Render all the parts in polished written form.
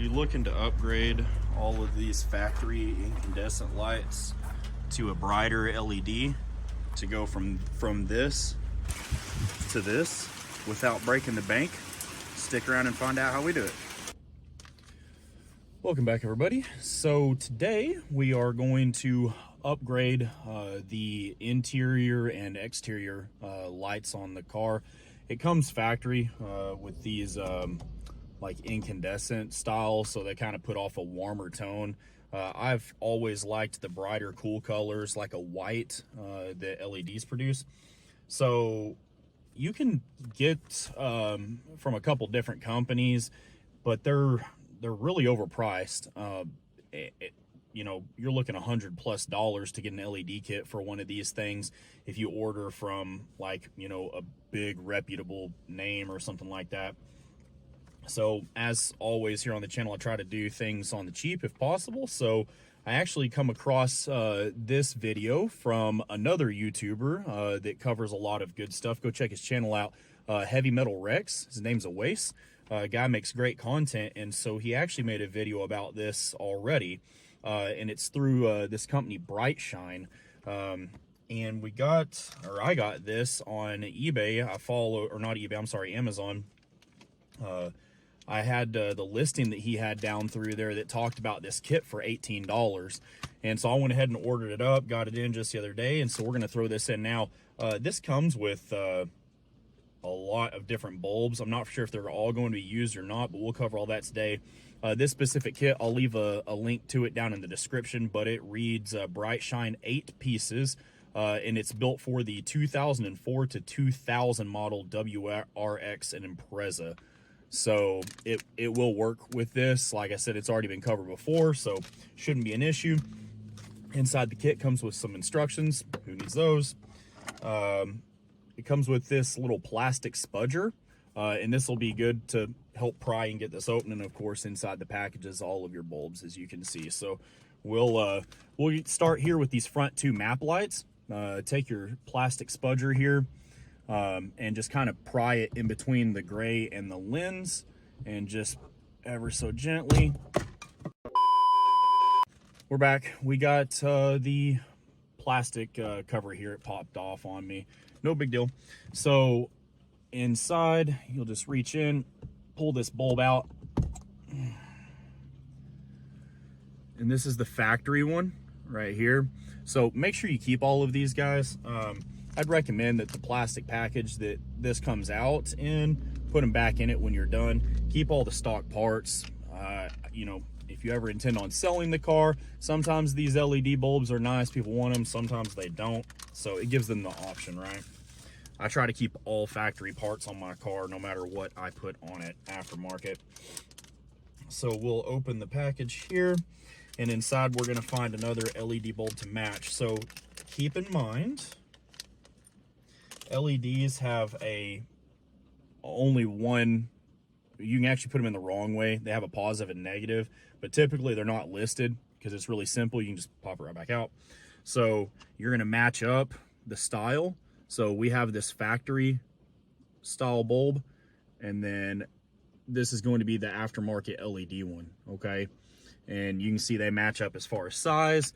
you're looking to upgrade all of these factory incandescent lights to a brighter LED to go from this to this without breaking the bank, stick around and find out how we do it. Welcome back, everybody. So today we are going to upgrade the interior and exterior lights on the car. It comes factory with these like incandescent style, so they kind of put off a warmer tone. I've always liked the brighter cool colors like a white that LEDs produce. So you can get from a couple different companies, but they're really overpriced. You know, you're looking $100+ to get an LED kit for one of these things if you order from, like, you know, a big reputable name or something like that. So as always here on the channel, I try to do things on the cheap if possible. So I actually come across this video from another YouTuber that covers a lot of good stuff. Go check his channel out, Heavy Metal Rex. His name's Awais. Guy makes great content, and so he actually made a video about this already, and it's through this company Bright Shine. And we got, or I got this on eBay. I follow, or not eBay, I'm sorry, Amazon. I had the listing that he had down through there that talked about this kit for $18. And so I went ahead and ordered it up, got it in just the other day. And so we're going to throw this in now. This comes with a lot of different bulbs. I'm not sure if they're all going to be used or not, but we'll cover all that today. This specific kit, I'll leave a link to it down in the description, but it reads Bright Shine 8 pieces. And it's built for the 2004 to 2000 model WRX and Impreza. So it will work with this. Like I said, it's already been covered before, so shouldn't be an issue. Inside the kit comes with some instructions. Who needs those? It comes with this little plastic spudger, and this will be good to help pry and get this open. And of course, inside the package is all of your bulbs, as you can see. So we'll start here with these front two map lights. Take your plastic spudger here, and just kind of pry it in between the gray and the lens, and just ever so gently. We're back. We got the plastic cover here. It popped off on me. No big deal. So inside, you'll just reach in, pull this bulb out. And this is the factory one right here. So make sure you keep all of these, guys. I'd recommend that the plastic package that this comes out in, put them back in it when you're done. Keep all the stock parts. You know, if you ever intend on selling the car, sometimes these LED bulbs are nice. People want them. Sometimes they don't. So it gives them the option, right? I try to keep all factory parts on my car, no matter what I put on it aftermarket. So we'll open the package here, and inside we're going to find another LED bulb to match. So keep in mind, LEDs have only one. You can actually put them in the wrong way. They have a positive and negative, but typically they're not listed because it's really simple. You can just pop it right back out. So you're going to match up the style. So we have this factory style bulb, and then this is going to be the aftermarket LED one, okay? And you can see they match up as far as size.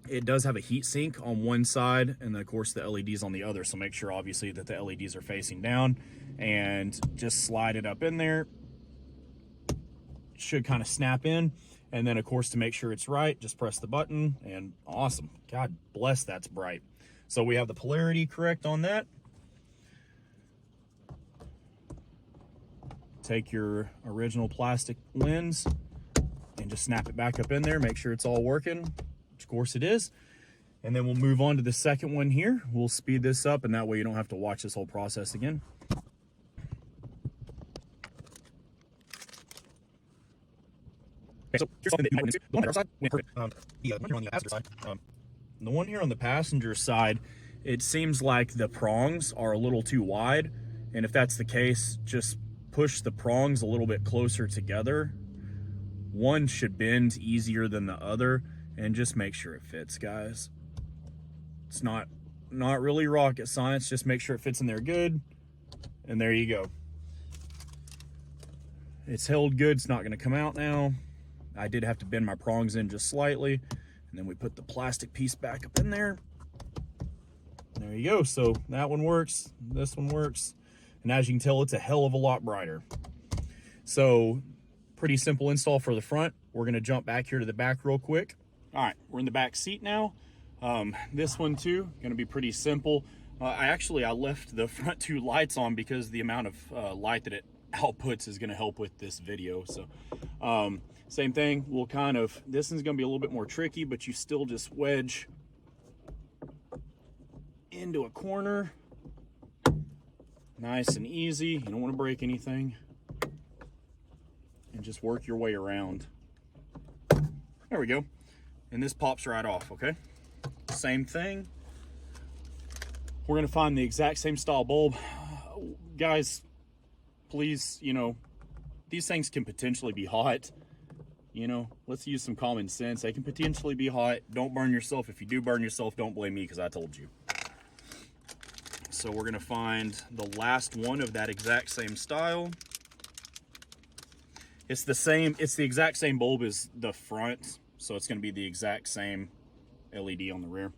It does have a heat sink on one side, and then of course the LEDs on the other. So make sure obviously that the LEDs are facing down, and just slide it up in there. Should kind of snap in. And then of course, to make sure it's right, just press the button, and awesome. God bless, that's bright. So we have the polarity correct on that. Take your original plastic lens and just snap it back up in there. Make sure it's all working, which of course it is. And then we'll move on to the second one here. We'll speed this up, and that way you don't have to watch this whole process again. Okay, so here's something that you might want to do. The one on the side went perfect. The one here on the passenger side, the one here on the passenger side, it seems like the prongs are a little too wide. And if that's the case, just push the prongs a little bit closer together. One should bend easier than the other, and just make sure it fits, guys. It's not really rocket science. Just make sure it fits in there good, and there you go. It's held good. It's not going to come out now. I did have to bend my prongs in just slightly. And then we put the plastic piece back up in there. There you go. So that one works. This one works. And as you can tell, it's a hell of a lot brighter. So pretty simple install for the front. We're going to jump back here to the back real quick. All right, we're in the back seat now. This one too, going to be pretty simple. I left the front two lights on because the amount of light that it outputs is going to help with this video. So same thing, this one's going to be a little bit more tricky, but you still just wedge into a corner. Nice and easy. You don't want to break anything. And just work your way around. There we go. And this pops right off, okay? Same thing. We're gonna find the exact same style bulb. Guys, please, these things can potentially be hot. Let's use some common sense. They can potentially be hot. Don't burn yourself. If you do burn yourself, don't blame me because I told you. So we're gonna find the last one of that exact same style. It's the exact same bulb as the front, so it's gonna be the exact same LED on the rear.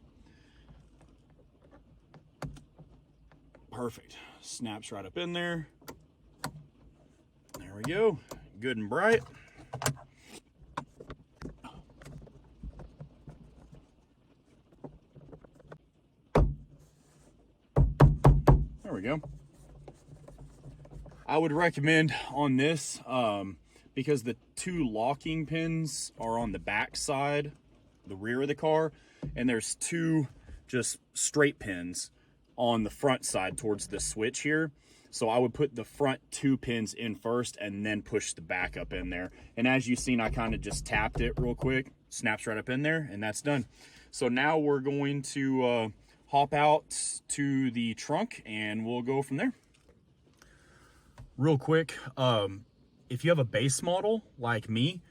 Perfect. Snaps right up in there. There we go. Good and bright. There we go. I would recommend on this, because the two locking pins are on the back side, the rear of the car, and there's two just straight pins on the front side towards the switch here. So I would put the front two pins in first and then push the back up in there. And as you've seen, I kind of just tapped it real quick, snaps right up in there, and that's done. So now we're going to hop out to the trunk and we'll go from there. Real quick, if you have a base model like me,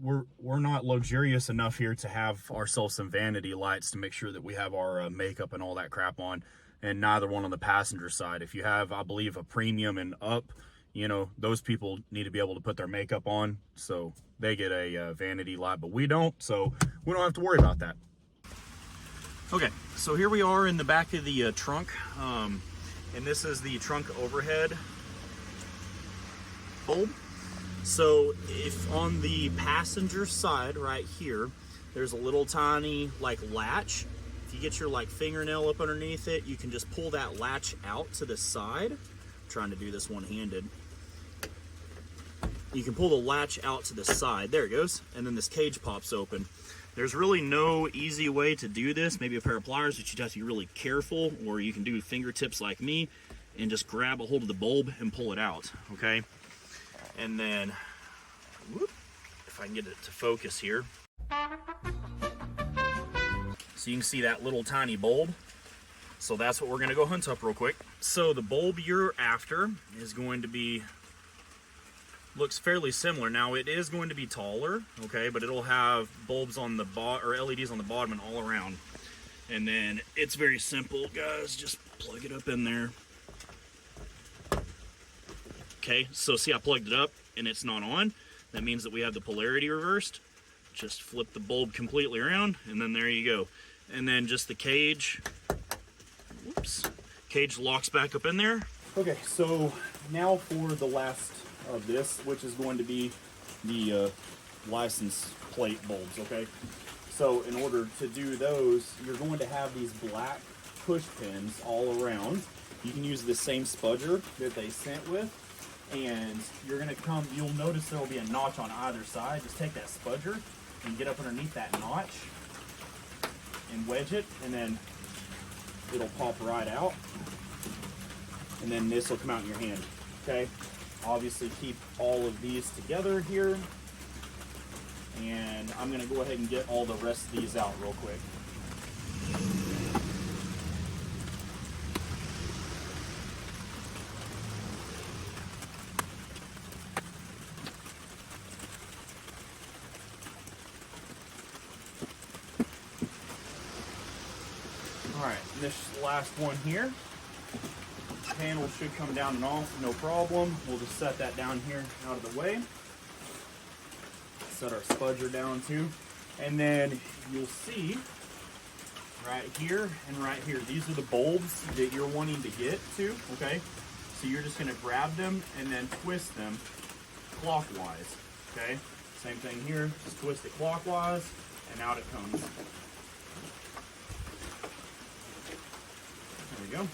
we're not luxurious enough here to have ourselves some vanity lights to make sure that we have our makeup and all that crap on, and neither one on the passenger side. If you have, I believe, a premium and up, those people need to be able to put their makeup on, so they get a vanity light, but we don't, so we don't have to worry about that. Okay, so here we are in the back of the trunk, and this is the trunk overhead bulb. So if on the passenger side right here, there's a little tiny latch. If you get your fingernail up underneath it, you can just pull that latch out to the side. I'm trying to do this one-handed. You can pull the latch out to the side. There it goes. And then this cage pops open. There's really no easy way to do this. Maybe a pair of pliers, but you have to be really careful, or you can do fingertips like me and just grab a hold of the bulb and pull it out, okay? And then, whoop, if I can get it to focus here. So you can see that little tiny bulb. So that's what we're gonna go hunt up real quick. So the bulb you're after is going to be, looks fairly similar. Now it is going to be taller, okay, but it'll have bulbs on the bottom, or LEDs on the bottom and all around. And then it's very simple, guys, just plug it up in there. Okay, so see I plugged it up and it's not on. That means that we have the polarity reversed. Just flip the bulb completely around and then there you go. And then just the cage, whoops, cage locks back up in there. Okay, so now for the last of this, which is going to be the license plate bulbs, okay? So in order to do those, you're going to have these black push pins all around. You can use the same spudger that they sent with, and you're gonna come, you'll notice there will be a notch on either side. Just take that spudger and get up underneath that notch and wedge it, and then it'll pop right out. And then this will come out in your hand, okay? Obviously keep all of these together here. And I'm gonna go ahead and get all the rest of these out real quick. All right, this last one here panel should come down and off, no problem. We'll just set that down here out of the way. Set our spudger down too. And then you'll see right here and right here, these are the bulbs that you're wanting to get to, okay? So you're just gonna grab them and then twist them clockwise, okay? Same thing here, just twist it clockwise and out it comes. There we go.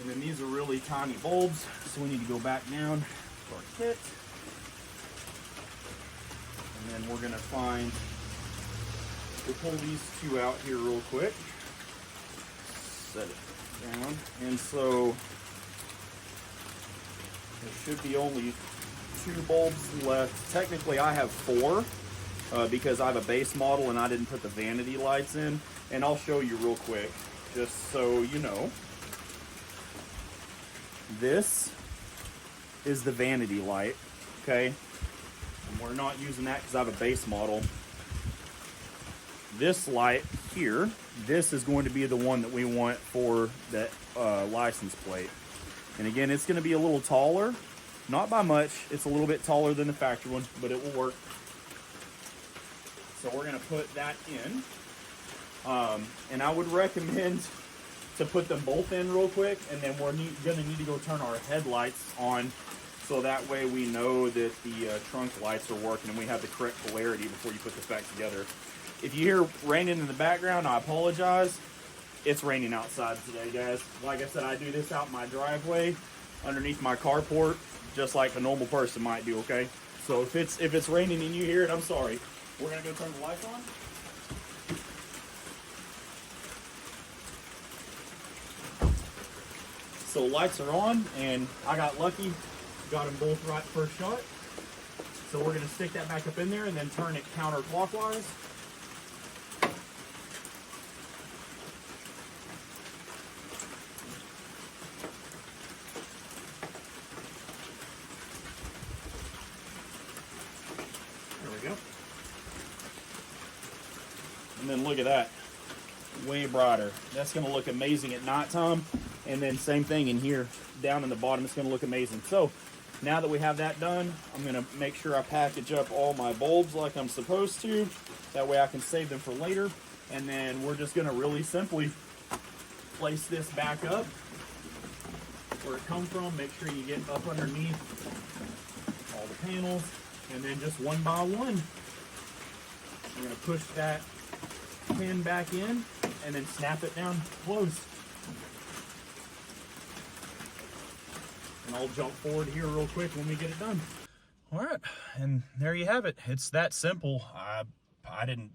And then these are really tiny bulbs, so we need to go back down to our kit. And then we're gonna find, we'll pull these two out here real quick. Set it down. And so there should be only 2 bulbs left. Technically I have 4 because I have a base model and I didn't put the vanity lights in. And I'll show you real quick, just so you know. This is the vanity light, okay? And we're not using that because I have a base model. This light here, this is going to be the one that we want for the license plate. And again, it's going to be a little taller, not by much. It's a little bit taller than the factory one, but it will work. So we're going to put that in. And I would recommend to put them both in real quick, and then we're going to need to go turn our headlights on, so that way we know that the trunk lights are working and we have the correct polarity before you put this back together. If you hear raining in the background, I apologize. It's raining outside today, guys. Like I said, I do this out in my driveway underneath my carport, just like a normal person might do, okay? So if it's raining and you hear it, I'm sorry. We're gonna go turn the lights on. So lights are on, and I got lucky, got them both right first shot. So we're gonna stick that back up in there and then turn it counterclockwise. There we go. And then look at that, way brighter. That's gonna look amazing at nighttime. And then same thing in here, down in the bottom, it's gonna look amazing. So now that we have that done, I'm gonna make sure I package up all my bulbs like I'm supposed to. That way I can save them for later. And then we're just gonna really simply place this back up where it comes from. Make sure you get up underneath all the panels. And then just one by one, we're gonna push that pin back in and then snap it down closed. And I'll jump forward here real quick when we get it done. All right, and there you have it. It's that simple. I didn't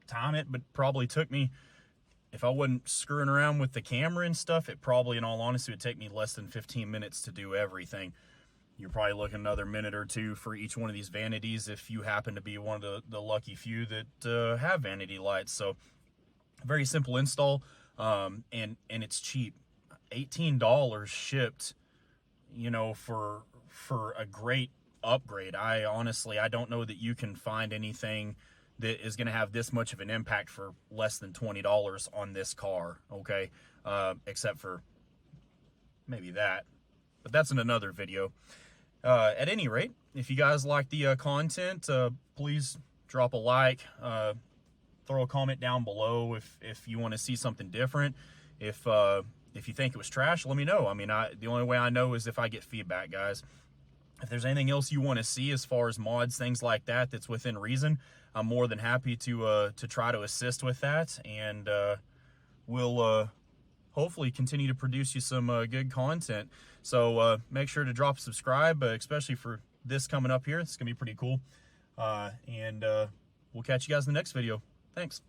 time it, but probably took me, if I wasn't screwing around with the camera and stuff, it probably, in all honesty, would take me less than 15 minutes to do everything. You're probably looking another minute or two for each one of these vanities if you happen to be one of the lucky few that have vanity lights. So very simple install, and it's cheap. $18 shipped, you know, for a great upgrade. I don't know that you can find anything that is going to have this much of an impact for less than $20 on this car, okay? Except for maybe that, but that's in another video. At any rate, if you guys like the content, please drop a like, throw a comment down below if you want to see something different. If you think it was trash, let me know. I mean, the only way I know is if I get feedback, guys. If there's anything else you want to see as far as mods, things like that, that's within reason, I'm more than happy to try to assist with that, and we'll hopefully continue to produce you some good content. So make sure to drop subscribe, especially for this coming up here. It's gonna be pretty cool, and we'll catch you guys in the next video. Thanks.